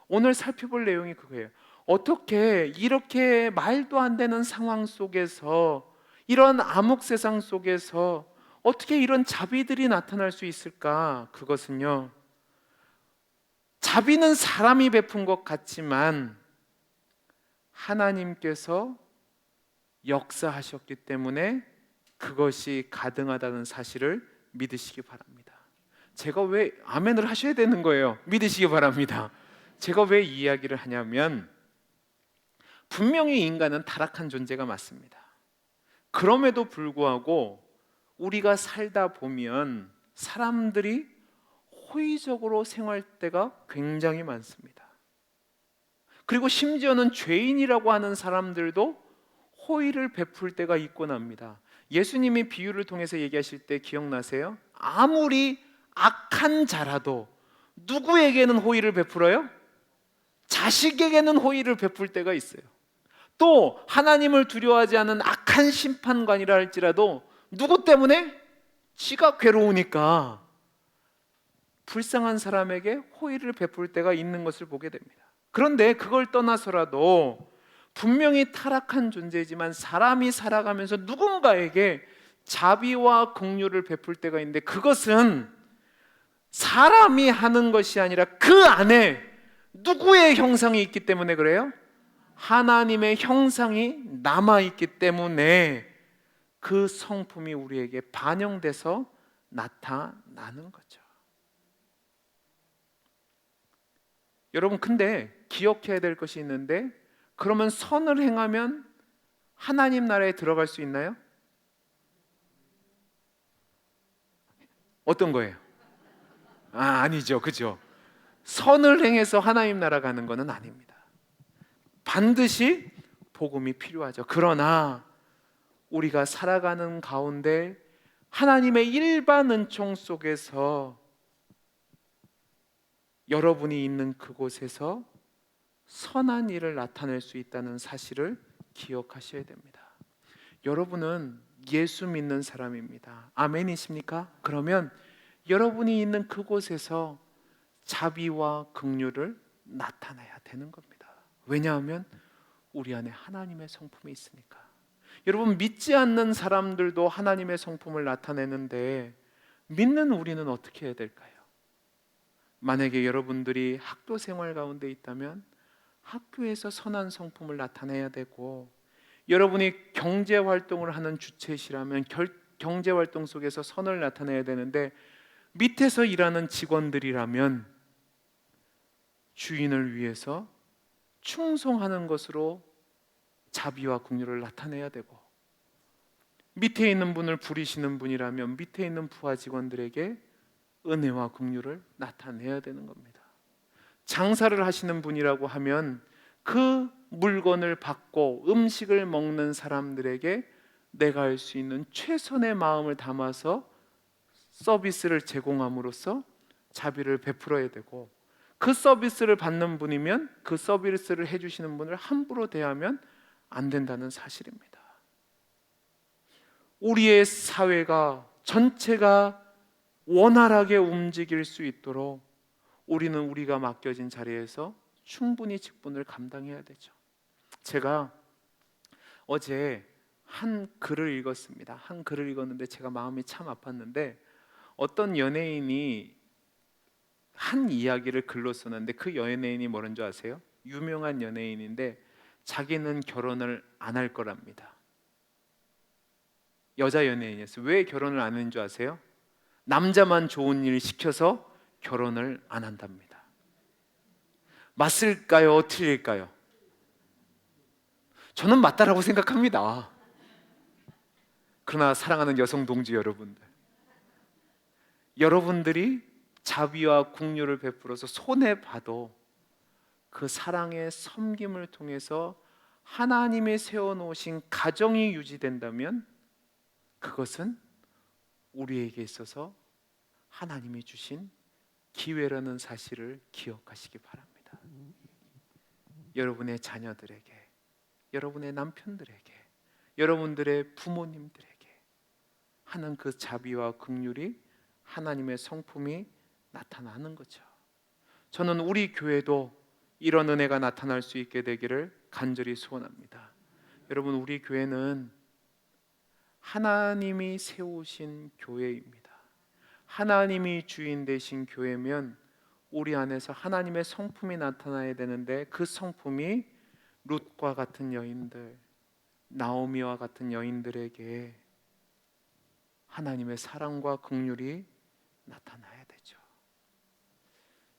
오늘 살펴볼 내용이 그거예요. 어떻게 이렇게 말도 안 되는 상황 속에서, 이런 암흑 세상 속에서 어떻게 이런 자비들이 나타날 수 있을까? 그것은요, 자비는 사람이 베푼 것 같지만 하나님께서 역사하셨기 때문에 그것이 가능하다는 사실을 믿으시기 바랍니다. 제가 왜 아멘을 하셔야 되는 거예요? 믿으시기 바랍니다. 제가 왜 이 이야기를 하냐면 분명히 인간은 타락한 존재가 맞습니다. 그럼에도 불구하고 우리가 살다 보면 사람들이 호의적으로 생활할 때가 굉장히 많습니다. 그리고 심지어는 죄인이라고 하는 사람들도 호의를 베풀 때가 있곤 합니다. 예수님이 비유를 통해서 얘기하실 때 기억나세요? 아무리 악한 자라도 누구에게는 호의를 베풀어요? 자식에게는 호의를 베풀 때가 있어요. 또 하나님을 두려워하지 않은 악한 심판관이라 할지라도 누구 때문에? 지가 괴로우니까 불쌍한 사람에게 호의를 베풀 때가 있는 것을 보게 됩니다. 그런데 그걸 떠나서라도 분명히 타락한 존재이지만 사람이 살아가면서 누군가에게 자비와 긍휼을 베풀 때가 있는데 그것은 사람이 하는 것이 아니라 그 안에 누구의 형상이 있기 때문에 그래요? 하나님의 형상이 남아있기 때문에 그 성품이 우리에게 반영돼서 나타나는 거죠. 여러분, 근데 기억해야 될 것이 있는데, 그러면 선을 행하면 하나님 나라에 들어갈 수 있나요? 어떤 거예요? 아니죠, 그죠? 선을 행해서 하나님 나라 가는 것은 아닙니다. 반드시 복음이 필요하죠. 그러나 우리가 살아가는 가운데 하나님의 일반 은총 속에서 여러분이 있는 그곳에서 선한 일을 나타낼 수 있다는 사실을 기억하셔야 됩니다. 여러분은 예수 믿는 사람입니다. 아멘이십니까? 그러면 여러분이 있는 그곳에서 자비와 긍휼을 나타내야 되는 겁니다. 왜냐하면 우리 안에 하나님의 성품이 있으니까. 여러분, 믿지 않는 사람들도 하나님의 성품을 나타내는데 믿는 우리는 어떻게 해야 될까요? 만약에 여러분들이 학교 생활 가운데 있다면 학교에서 선한 성품을 나타내야 되고, 여러분이 경제 활동을 하는 주체시라면 경제 활동 속에서 선을 나타내야 되는데, 밑에서 일하는 직원들이라면 주인을 위해서 충성하는 것으로 자비와 긍휼을 나타내야 되고, 밑에 있는 분을 부리시는 분이라면 밑에 있는 부하 직원들에게 은혜와 긍휼을 나타내야 되는 겁니다. 장사를 하시는 분이라고 하면 그 물건을 받고 음식을 먹는 사람들에게 내가 할 수 있는 최선의 마음을 담아서 서비스를 제공함으로써 자비를 베풀어야 되고, 그 서비스를 받는 분이면 그 서비스를 해주시는 분을 함부로 대하면 안 된다는 사실입니다. 우리의 사회가 전체가 원활하게 움직일 수 있도록 우리는 우리가 맡겨진 자리에서 충분히 직분을 감당해야 되죠. 제가 어제 한 글을 읽었습니다. 한 글을 읽었는데 제가 마음이 참 아팠는데, 어떤 연예인이 한 이야기를 글로 썼는데 그 연예인이 뭐라는 줄 아세요? 유명한 연예인인데 자기는 결혼을 안 할 거랍니다. 여자 연예인이었어요. 왜 결혼을 안 하는 줄 아세요? 남자만 좋은 일 시켜서 결혼을 안 한답니다. 맞을까요? 틀릴까요? 저는 맞다라고 생각합니다. 그러나 사랑하는 여성 동지 여러분들, 여러분들이 자비와 긍휼을 베풀어서 손해봐도 그 사랑의 섬김을 통해서 하나님이 세워놓으신 가정이 유지된다면 그것은 우리에게 있어서 하나님이 주신 기회라는 사실을 기억하시기 바랍니다. 여러분의 자녀들에게, 여러분의 남편들에게, 여러분들의 부모님들에게 하는 그 자비와 긍휼이 하나님의 성품이 나타나는 거죠. 저는 우리 교회도 이런 은혜가 나타날 수 있게 되기를 간절히 소원합니다. 여러분, 우리 교회는 하나님이 세우신 교회입니다. 하나님이 주인 되신 교회면 우리 안에서 하나님의 성품이 나타나야 되는데, 그 성품이 룻과 같은 여인들, 나오미와 같은 여인들에게 하나님의 사랑과 긍휼이 나타나야 되죠.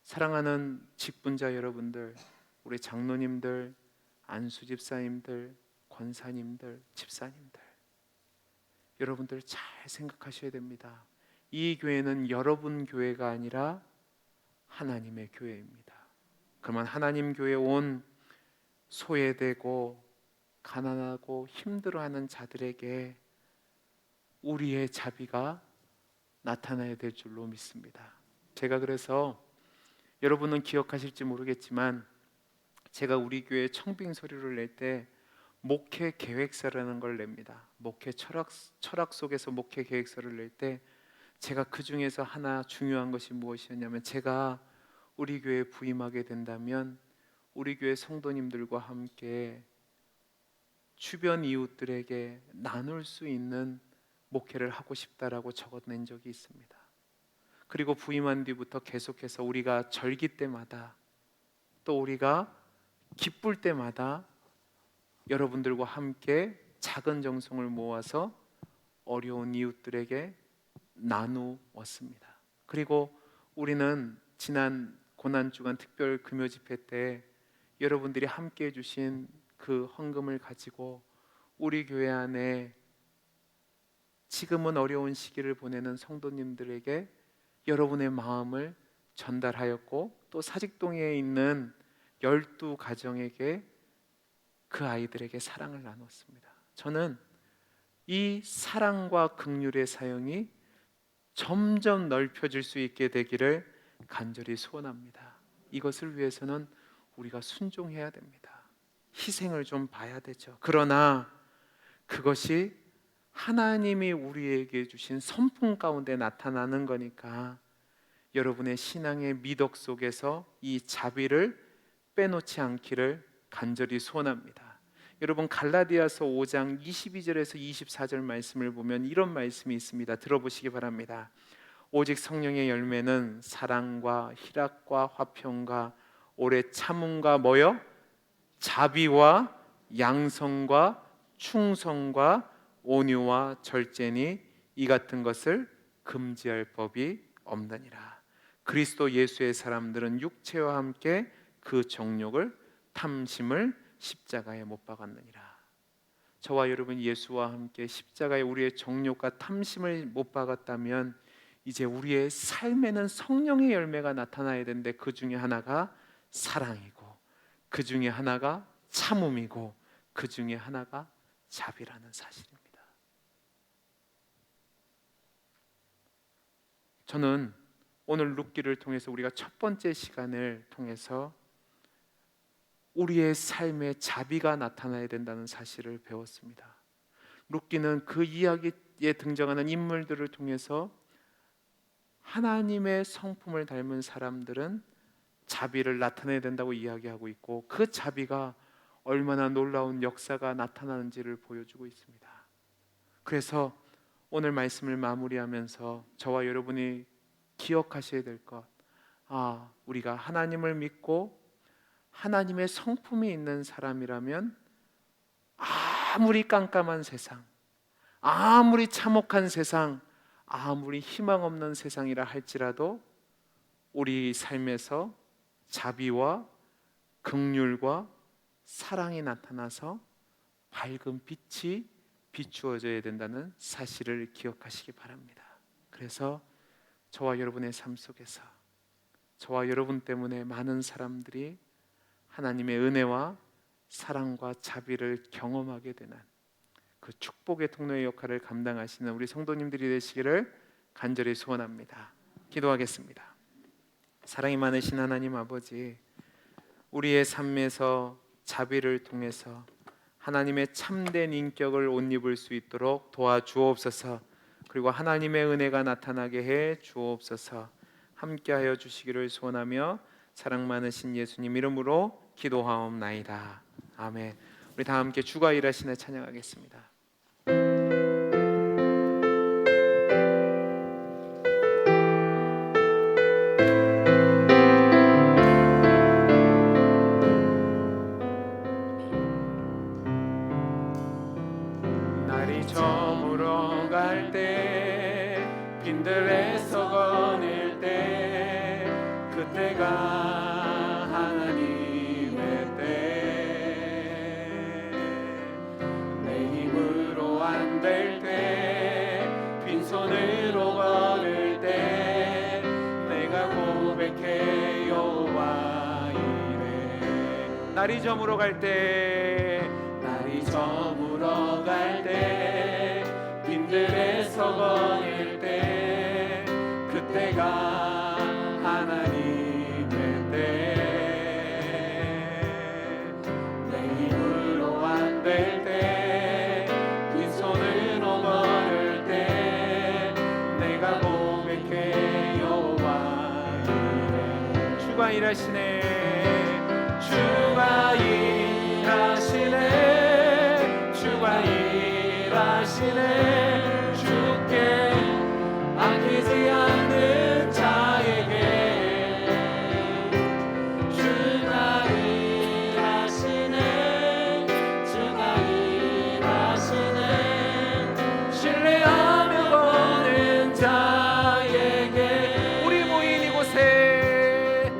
사랑하는 직분자 여러분들, 우리 장로님들, 안수 집사님들, 권사님들, 집사님들, 여러분들 잘 생각하셔야 됩니다. 이 교회는 여러분 교회가 아니라 하나님의 교회입니다. 그러면 하나님 교회에 온 소외되고 가난하고 힘들어하는 자들에게 우리의 자비가 나타나야 될 줄로 믿습니다. 제가 그래서 여러분은 기억하실지 모르겠지만, 제가 우리 교회 청빙 서류를 낼 때 목회 계획서라는 걸 냅니다. 목회 철학 속에서 목회 계획서를 낼 때 제가 그 중에서 하나 중요한 것이 무엇이었냐면, 제가 우리 교회에 부임하게 된다면 우리 교회 성도님들과 함께 주변 이웃들에게 나눌 수 있는 목회를 하고 싶다라고 적어낸 적이 있습니다. 그리고 부임한 뒤부터 계속해서 우리가 절기 때마다, 또 우리가 기쁠 때마다 여러분들과 함께 작은 정성을 모아서 어려운 이웃들에게 나누었습니다. 그리고 우리는 지난 고난주간 특별 금요 집회 때 여러분들이 함께 해주신 그 헌금을 가지고 우리 교회 안에 지금은 어려운 시기를 보내는 성도님들에게 여러분의 마음을 전달하였고, 또 사직동에 있는 12가정에게 그 아이들에게 사랑을 나눴습니다. 저는 이 사랑과 긍휼의 사용이 점점 넓혀질 수 있게 되기를 간절히 소원합니다. 이것을 위해서는 우리가 순종해야 됩니다. 희생을 좀 봐야 되죠. 그러나 그것이 하나님이 우리에게 주신 선품 가운데 나타나는 거니까 여러분의 신앙의 미덕 속에서 이 자비를 빼놓지 않기를 간절히 소원합니다. 여러분 갈라디아서 5장 22절에서 24절 말씀을 보면 이런 말씀이 있습니다. 들어보시기 바랍니다. 오직 성령의 열매는 사랑과 희락과 화평과 오래 참음과 뭐요? 자비와 양성과 충성과 온유와 절제니 이 같은 것을 금지할 법이 없느니라. 그리스도 예수의 사람들은 육체와 함께 그 정욕을 탐심을 십자가에 못 박았느니라. 저와 여러분 예수와 함께 십자가에 우리의 정욕과 탐심을 못 박았다면 이제 우리의 삶에는 성령의 열매가 나타나야 되는데 그 중에 하나가 사랑이고 그 중에 하나가 참음이고 그 중에 하나가 자비라는 사실입니다. 저는 오늘 룻기를 통해서 우리가 첫 번째 시간을 통해서 우리의 삶에 자비가 나타나야 된다는 사실을 배웠습니다. 룻기는 그 이야기에 등장하는 인물들을 통해서 하나님의 성품을 닮은 사람들은 자비를 나타내야 된다고 이야기하고 있고 그 자비가 얼마나 놀라운 역사가 나타나는지를 보여주고 있습니다. 그래서 오늘 말씀을 마무리하면서 저와 여러분이 기억하셔야 될 것, 우리가 하나님을 믿고 하나님의 성품이 있는 사람이라면 아무리 깜깜한 세상, 아무리 참혹한 세상, 아무리 희망 없는 세상이라 할지라도 우리 삶에서 자비와 긍휼과 사랑이 나타나서 밝은 빛이 비추어져야 된다는 사실을 기억하시기 바랍니다. 그래서 저와 여러분의 삶 속에서 저와 여러분 때문에 많은 사람들이 하나님의 은혜와 사랑과 자비를 경험하게 되는 그 축복의 통로의 역할을 감당하시는 우리 성도님들이 되시기를 간절히 소원합니다. 기도하겠습니다. 사랑이 많으신 하나님 아버지, 우리의 삶에서 자비를 통해서 하나님의 참된 인격을 옷 입을 수 있도록 도와주옵소서. 그리고 하나님의 은혜가 나타나게 해 주옵소서. 함께하여 주시기를 소원하며 사랑 많으신 예수님 이름으로 기도하옵나이다. 아멘. 우리 다 함께 주가 일하시네 찬양하겠습니다. 날이 저물어 갈 때 빈들에서 거닐 때 그때가 하나님의 때 내 힘으로 안 될 때 빈손으로 걸을 때 내가 고백해 여호와 이래. 날이 저물어 갈 때 날이 저물어 갈 때 빈들에서 거닐 때 그때가 하나님의 때 내 힘으로 안 될 때 빈손으로 걸을 때 내가 고백해 여호와 이래. 주가 일하시네. 주가 일하시네. 주가 일하시네. 주께 아끼지 않는 자에게 주가 일하시네. 주가 일하시네. 신뢰하며 거는 자에게 우리 모인 이곳에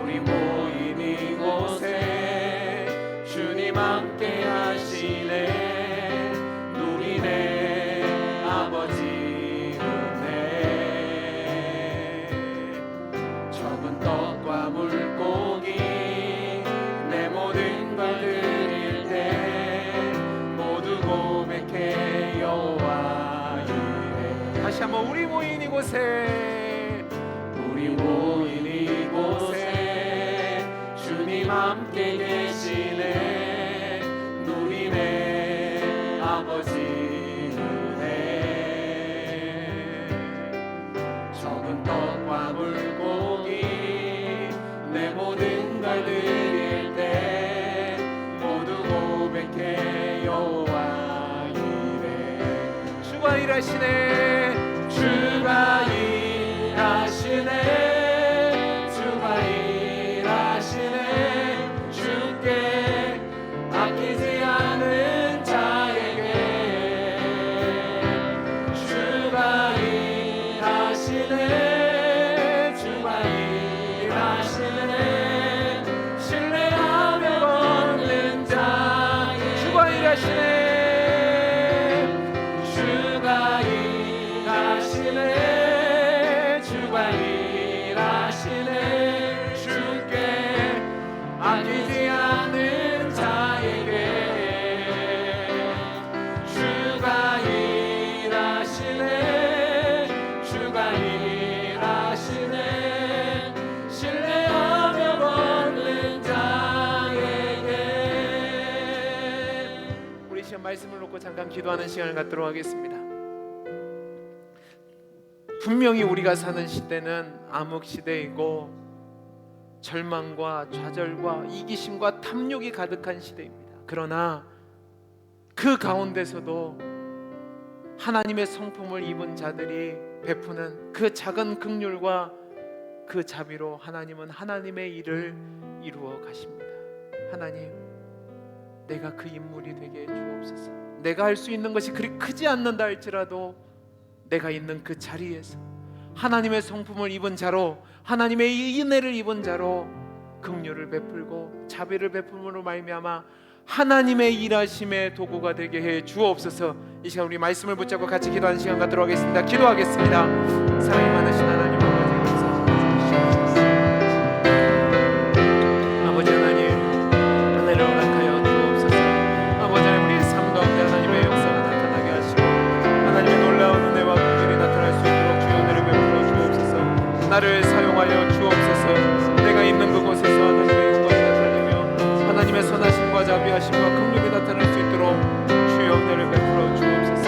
우리 모인 이곳에 주님 함께 하시네. 누리네 아버지 은혜. 적은 떡과 물고기 내 모든 걸 드릴 때 모두 고백해 여호와 이래. 다시 한번 우리 모인 이곳에 우리 모인 이곳에 주님 함께 계시네. 누리네 아버지 일하시네 주가 일하시네 주가 일하시네 주께 아끼지 않은 자에게 주가 일하시네 주가 일하시네 신뢰하며 걷는 자에게 주가 일하시네 주가 일하시네 주가 일하시네 주께 아끼지 않는 자에게 주가 일하시네 주가 일하시네 신뢰하며 걷는 자에게. 우리 시간 말씀을 놓고 잠깐 기도하는 시간을 갖도록 하겠습니다. 분명히 우리가 사는 시대는 암흑 시대이고 절망과 좌절과 이기심과 탐욕이 가득한 시대입니다. 그러나 그 가운데서도 하나님의 성품을 입은 자들이 베푸는 그 작은 긍휼과 그 자비로 하나님은 하나님의 일을 이루어 가십니다. 하나님, 내가 그 인물이 되게 해 주옵소서. 내가 할 수 있는 것이 그리 크지 않는다 할지라도 내가 있는 그 자리에서 하나님의 성품을 입은 자로, 하나님의 은혜를 입은 자로 긍휼을 베풀고 자비를 베풀므로 말미암아 하나님의 일하심의 도구가 되게 해 주옵소서. 이 시간 우리 말씀을 붙잡고 같이 기도하는 시간 갖도록 하겠습니다. 기도하겠습니다. 사랑이 많으신 하나님 아버지, 아버지 하나님, 은혜를 허락하여 주옵소서. 아버지 하나님, 우리 삶 가운데 하나님의 역사가 나타나게 하시고 하나님의 놀라운 은혜와 긍휼이 나타날 수 있도록 주여 은혜를 베풀어 주옵소서. 나를 사용하여 주옵소서. 내가 있는 그곳에서 하나님의 영광이 나타나며 하나님의 선하심과 자비하심과 긍휼이 나타날 수 있도록 주여 은혜를 베풀어 주옵소서.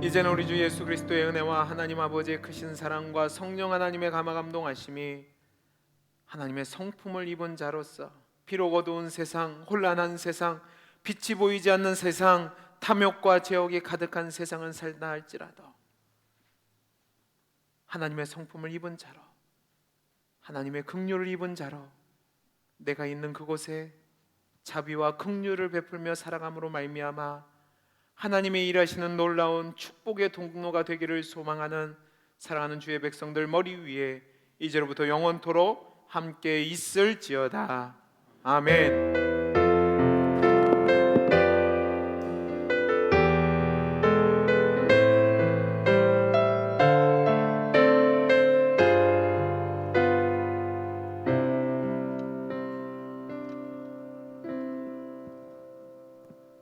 이제는 우리 주 예수 그리스도의 은혜와 하나님 아버지의 크신 사랑과 성령 하나님의 감화감동하심이 하나님의 성품을 입은 자로서 비록 어두운 세상, 혼란한 세상, 빛이 보이지 않는 세상, 탐욕과 제욕이 가득한 세상을 살다 할지라도 하나님의 성품을 입은 자로, 하나님의 긍휼을 입은 자로 내가 있는 그곳에 자비와 긍휼을 베풀며 살아감으로 말미암아 하나님의 일하시는 놀라운 축복의 통로가 되기를 소망하는 사랑하는 주의 백성들 머리 위에 이제로부터 영원토록 함께 있을지어다. 아멘.